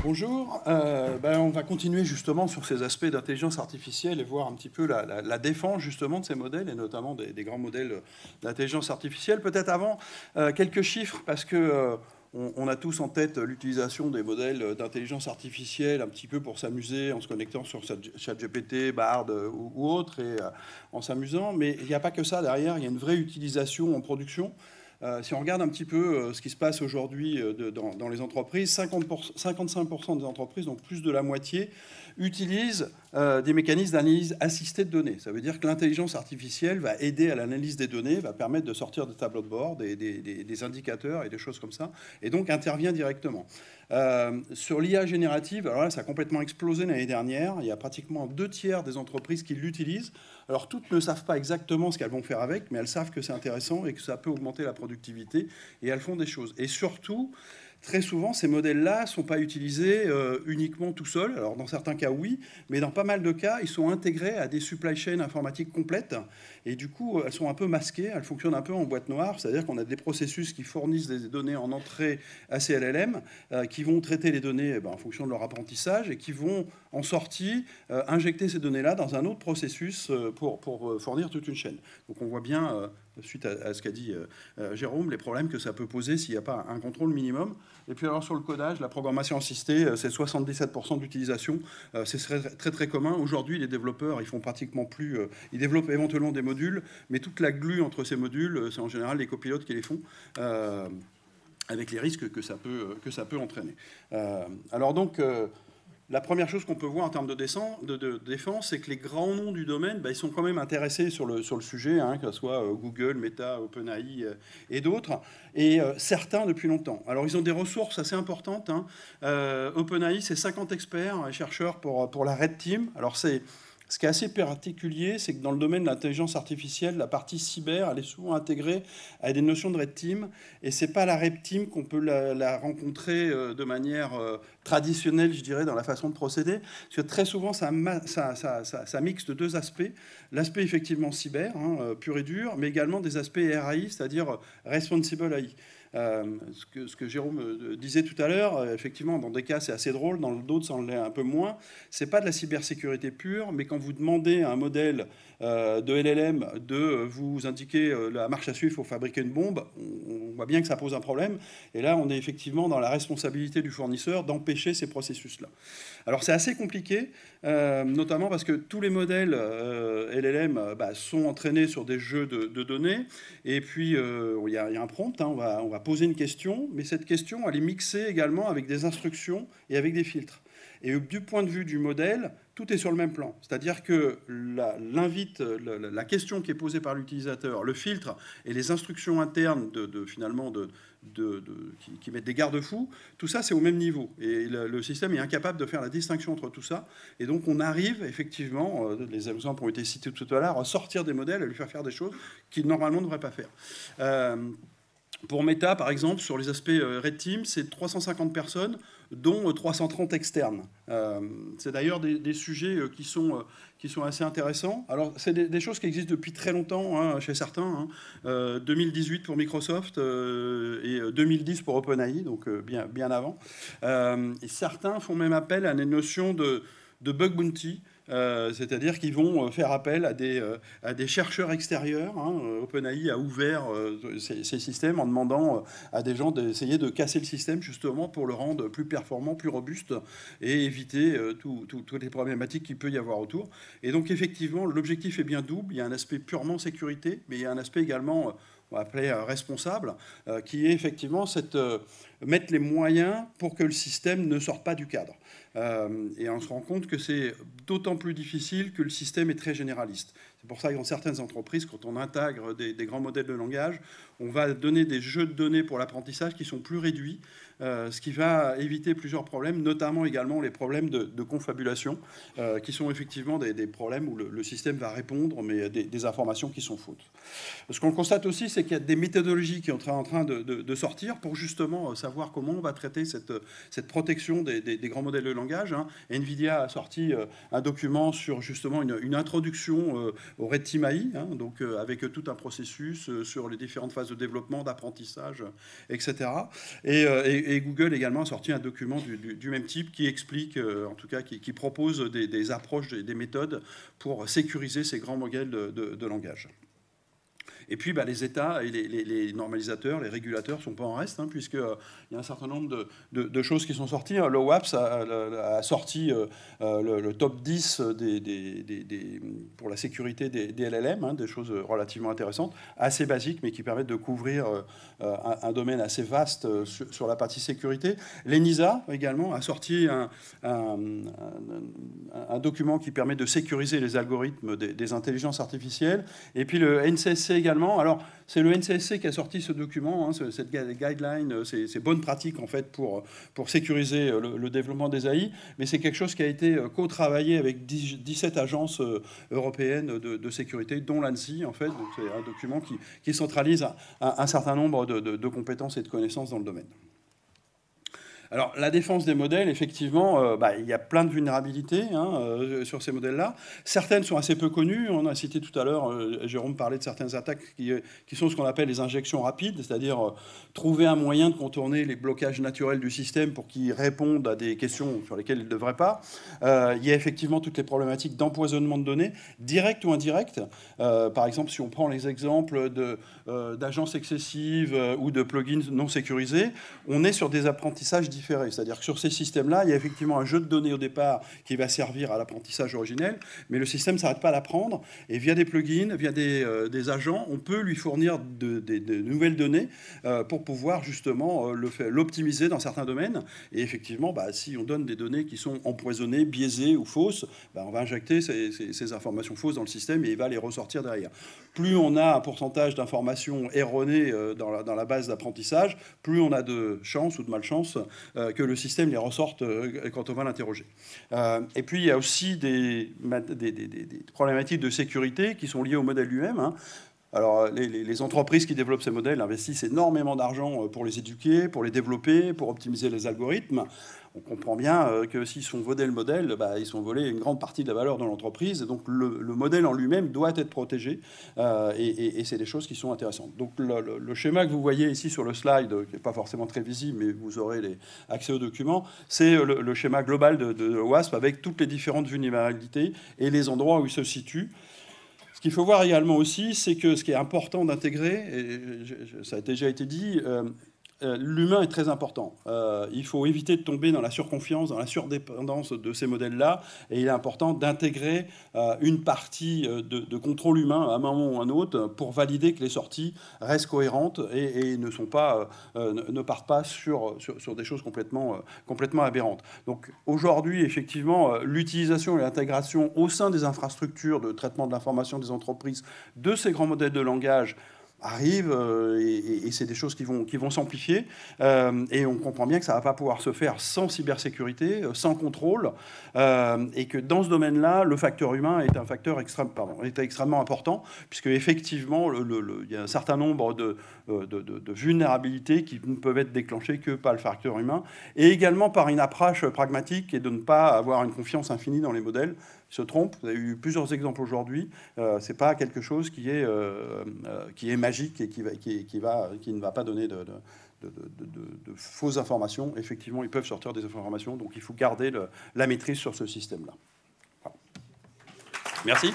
Bonjour, on va continuer justement sur ces aspects d'intelligence artificielle et voir un petit peu la défense justement de ces modèles et notamment des grands modèles d'intelligence artificielle. Peut-être avant, quelques chiffres parce que on a tous en tête l'utilisation des modèles d'intelligence artificielle un petit peu pour s'amuser en se connectant sur ChatGPT, Bard ou autre et en s'amusant. Mais il n'y a pas que ça derrière, il y a une vraie utilisation en production. Si on regarde un petit peu ce qui se passe aujourd'hui dans les entreprises, 55% des entreprises, donc plus de la moitié, utilisent des mécanismes d'analyse assistée de données. Ça veut dire que l'intelligence artificielle va aider à l'analyse des données, va permettre de sortir des tableaux de bord, des indicateurs et des choses comme ça, et donc intervient directement. Sur l'IA générative, alors là, ça a complètement explosé l'année dernière. Il y a pratiquement 2/3 des entreprises qui l'utilisent. Alors, toutes ne savent pas exactement ce qu'elles vont faire avec, mais elles savent que c'est intéressant et que ça peut augmenter la productivité, et elles font des choses. Et surtout, très souvent, ces modèles-là ne sont pas utilisés uniquement tout seuls. Alors, dans certains cas, oui, mais dans pas mal de cas, ils sont intégrés à des supply chains informatiques complètes. Et du coup, elles sont un peu masquées, elles fonctionnent un peu en boîte noire. C'est-à-dire qu'on a des processus qui fournissent des données en entrée à ces LLM, qui vont traiter les données en fonction de leur apprentissage et qui vont, en sortie, injecter ces données-là dans un autre processus pour fournir toute une chaîne. Donc, on voit bien suite à ce qu'a dit Jérôme, les problèmes que ça peut poser s'il n'y a pas un contrôle minimum. Et puis alors sur le codage, la programmation assistée, c'est 77% d'utilisation. C'est très très commun. Aujourd'hui, les développeurs, ils font pratiquement plus... ils développent éventuellement des modules, mais toute la glu entre ces modules, c'est en général les copilotes qui les font. Avec les risques que ça peut entraîner. Alors donc... la première chose qu'on peut voir en termes de défense, c'est que les grands noms du domaine, ils sont quand même intéressés sur le sujet, que ce soit Google, Meta, OpenAI et d'autres, et certains depuis longtemps. Alors, ils ont des ressources assez importantes. OpenAI, c'est 50 experts et chercheurs pour la Red Team. Alors, ce qui est assez particulier, c'est que dans le domaine de l'intelligence artificielle, la partie cyber, elle est souvent intégrée à des notions de Red Team. Et ce n'est pas la Red Team qu'on peut la rencontrer de manière traditionnelle, je dirais, dans la façon de procéder. Parce que très souvent, ça mixe de deux aspects. L'aspect effectivement cyber, pur et dur, mais également des aspects RAI, c'est-à-dire Responsible AI. Ce que Jérôme disait tout à l'heure, effectivement, dans des cas, c'est assez drôle, dans d'autres, ça en l'est un peu moins. C'est pas de la cybersécurité pure, mais quand vous demandez à un modèle de LLM de vous indiquer la marche à suivre pour fabriquer une bombe, on voit bien que ça pose un problème. Et là, on est effectivement dans la responsabilité du fournisseur d'empêcher ces processus-là. Alors, c'est assez compliqué, notamment parce que tous les modèles LLM sont entraînés sur des jeux de données. Et puis, il y a un prompt, on va poser une question, mais cette question, elle est mixée également avec des instructions et avec des filtres. Et du point de vue du modèle, tout est sur le même plan. C'est-à-dire que la question qui est posée par l'utilisateur, le filtre et les instructions internes qui mettent des garde-fous, tout ça, c'est au même niveau. Et le système est incapable de faire la distinction entre tout ça. Et donc, on arrive, effectivement, les exemples ont été cités tout à l'heure, à sortir des modèles, à lui faire des choses qu'il, normalement, ne devrait pas faire. Pour Meta, par exemple, sur les aspects Red Team, c'est 350 personnes, dont 330 externes. C'est d'ailleurs des sujets qui sont assez intéressants. Alors, c'est des choses qui existent depuis très longtemps chez certains. 2018 pour Microsoft et 2010 pour OpenAI, donc bien avant. Et certains font même appel à des notions de bug bounty. C'est-à-dire qu'ils vont faire appel à des chercheurs extérieurs. OpenAI a ouvert ces systèmes en demandant à des gens d'essayer de casser le système justement pour le rendre plus performant, plus robuste et éviter toutes les problématiques qu'il peut y avoir autour. Et donc effectivement, l'objectif est bien double. Il y a un aspect purement sécurité, mais il y a un aspect également, on va appeler responsable, qui est effectivement mettre les moyens pour que le système ne sorte pas du cadre. Et on se rend compte que c'est d'autant plus difficile que le système est très généraliste. C'est pour ça que dans certaines entreprises, quand on intègre des grands modèles de langage, on va donner des jeux de données pour l'apprentissage qui sont plus réduits, ce qui va éviter plusieurs problèmes, notamment également les problèmes de confabulation, qui sont effectivement des problèmes où le système va répondre, mais des informations qui sont fausses. Ce qu'on constate aussi, c'est qu'il y a des méthodologies qui sont en train de sortir pour justement savoir comment on va traiter cette protection des grands modèles de langage. NVIDIA a sorti un document sur justement une introduction au Red Team AI, hein, donc avec tout un processus sur les différentes phases de développement, d'apprentissage, etc. Et Google également a sorti un document du même type qui explique, en tout cas qui propose des approches, des méthodes pour sécuriser ces grands modèles de langage. Et puis, les États et les normalisateurs, les régulateurs ne sont pas en reste, hein, puisqu'il y a un certain nombre de choses qui sont sorties. L'OWASP a sorti le top 10 pour la sécurité des LLM, hein, des choses relativement intéressantes, assez basiques, mais qui permettent de couvrir un domaine assez vaste sur la partie sécurité. L'ENISA, également, a sorti un document qui permet de sécuriser les algorithmes des intelligences artificielles. Et puis le NCSC également. Alors, c'est le NCSC qui a sorti ce document, hein, cette guideline, ces bonnes pratiques en fait pour sécuriser le développement des AI, mais c'est quelque chose qui a été co-travaillé avec 17 agences européennes de sécurité, dont l'ANSSI en fait. Donc c'est un document qui centralise un certain nombre de compétences et de connaissances dans le domaine. Alors, la défense des modèles, effectivement, il y a plein de vulnérabilités sur ces modèles-là. Certaines sont assez peu connues. On a cité tout à l'heure, Jérôme parlait de certaines attaques qui sont ce qu'on appelle les injections rapides, c'est-à-dire trouver un moyen de contourner les blocages naturels du système pour qu'ils répondent à des questions sur lesquelles ils ne devraient pas. Il y a effectivement toutes les problématiques d'empoisonnement de données, directes ou indirectes. Par exemple, si on prend les exemples d'agences excessives ou de plugins non sécurisés, on est sur des apprentissages différents. C'est-à-dire que sur ces systèmes-là, il y a effectivement un jeu de données au départ qui va servir à l'apprentissage originel, mais le système ne s'arrête pas à l'apprendre. Et via des plugins, via des agents, on peut lui fournir de nouvelles données pour pouvoir justement l'optimiser dans certains domaines. Et effectivement, si on donne des données qui sont empoisonnées, biaisées ou fausses, on va injecter ces informations fausses dans le système et il va les ressortir derrière. Plus on a un pourcentage d'informations erronées dans la base d'apprentissage, plus on a de chance ou de malchance que le système les ressorte quand on va l'interroger. Et puis, il y a aussi des problématiques de sécurité qui sont liées au modèle lui-même, hein. Alors, les entreprises qui développent ces modèles investissent énormément d'argent pour les éduquer, pour les développer, pour optimiser les algorithmes. On comprend bien que s'ils sont volés le modèle, ils sont volés une grande partie de la valeur de l'entreprise. Et donc, le modèle en lui-même doit être protégé. Et c'est des choses qui sont intéressantes. Donc, le schéma que vous voyez ici sur le slide, qui n'est pas forcément très visible, mais vous aurez accès aux documents, c'est le schéma global de WASP avec toutes les différentes vulnérabilités et les endroits où ils se situent. Ce qu'il faut voir également aussi, c'est que ce qui est important d'intégrer, et ça a déjà été dit, l'humain est très important. Il faut éviter de tomber dans la surconfiance, dans la surdépendance de ces modèles-là. Et il est important d'intégrer une partie de contrôle humain à un moment ou à un autre pour valider que les sorties restent cohérentes et ne partent pas sur des choses complètement aberrantes. Donc aujourd'hui, effectivement, l'utilisation et l'intégration au sein des infrastructures de traitement de l'information des entreprises de ces grands modèles de langage arrive et c'est des choses qui vont s'amplifier et on comprend bien que ça ne va pas pouvoir se faire sans cybersécurité, sans contrôle et que dans ce domaine-là, le facteur humain est un facteur extrêmement important puisque effectivement, il y a un certain nombre de vulnérabilités qui ne peuvent être déclenchées que par le facteur humain et également par une approche pragmatique et de ne pas avoir une confiance infinie dans les modèles. Se trompe. Vous avez eu plusieurs exemples aujourd'hui. C'est pas quelque chose qui est magique et qui ne va pas donner de fausses informations. Effectivement, ils peuvent sortir des informations, donc il faut garder la maîtrise sur ce système-là. Voilà. Merci.